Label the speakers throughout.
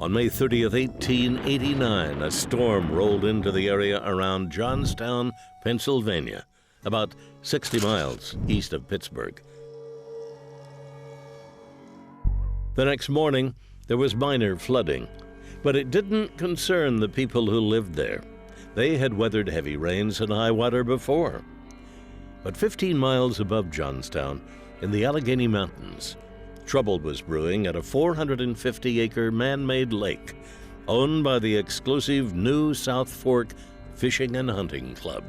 Speaker 1: On May 30th, 1889, a storm rolled into the area around Johnstown, Pennsylvania, about 60 miles east of Pittsburgh. The next morning, there was minor flooding, but it didn't concern the people who lived there. They had weathered heavy rains and high water before. But 15 miles above Johnstown, in the Allegheny Mountains, trouble was brewing at a 450-acre man-made lake owned by the exclusive New South Fork Fishing and Hunting Club.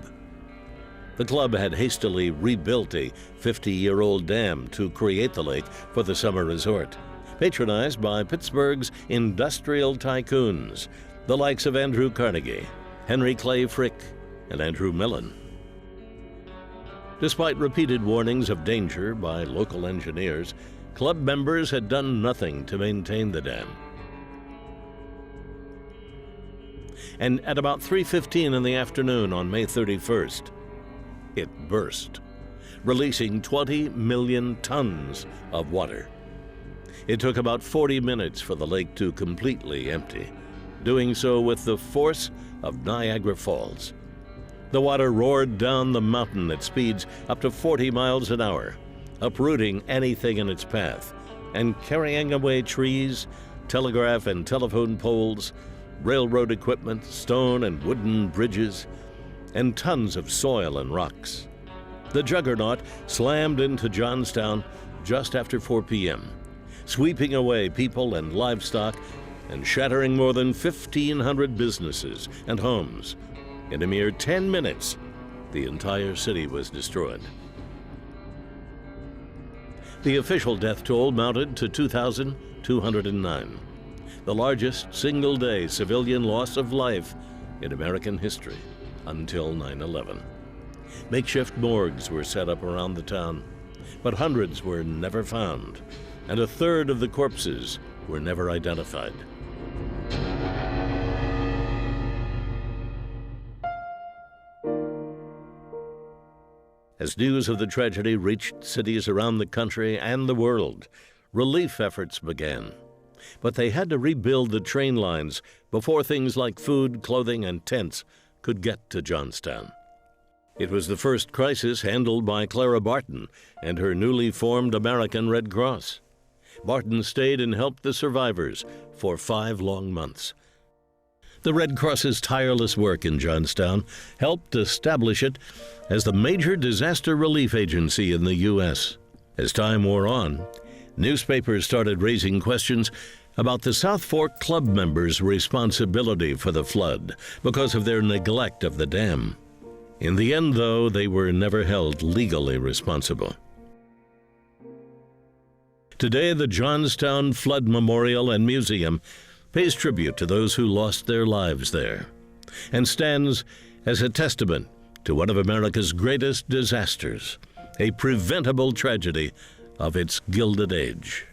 Speaker 1: The club had hastily rebuilt a 50-year-old dam to create the lake for the summer resort, patronized by Pittsburgh's industrial tycoons, the likes of Andrew Carnegie, Henry Clay Frick, and Andrew Mellon. Despite repeated warnings of danger by local engineers, club members had done nothing to maintain the dam. And at about 3:15 in the afternoon on May 31st, it burst, releasing 20 million tons of water. It took about 40 minutes for the lake to completely empty, doing so with the force of Niagara Falls. The water roared down the mountain at speeds up to 40 miles an hour, uprooting anything in its path and carrying away trees, telegraph and telephone poles, railroad equipment, stone and wooden bridges, and tons of soil and rocks. The juggernaut slammed into Johnstown just after 4 p.m., sweeping away people and livestock and shattering more than 1,500 businesses and homes. In a mere 10 minutes, the entire city was destroyed. The official death toll mounted to 2,209, the largest single-day civilian loss of life in American history until 9/11. Makeshift morgues were set up around the town, but hundreds were never found, and a third of the corpses were never identified. As news of the tragedy reached cities around the country and the world, relief efforts began. But they had to rebuild the train lines before things like food, clothing, and tents could get to Johnstown. It was the first crisis handled by Clara Barton and her newly formed American Red Cross. Barton stayed and helped the survivors for 5 long months. The Red Cross's tireless work in Johnstown helped establish it as the major disaster relief agency in the U.S. As time wore on, newspapers started raising questions about the South Fork Club members' responsibility for the flood because of their neglect of the dam. In the end, though, they were never held legally responsible. Today, the Johnstown Flood Memorial and Museum pays tribute to those who lost their lives there and stands as a testament to one of America's greatest disasters, a preventable tragedy of its Gilded Age.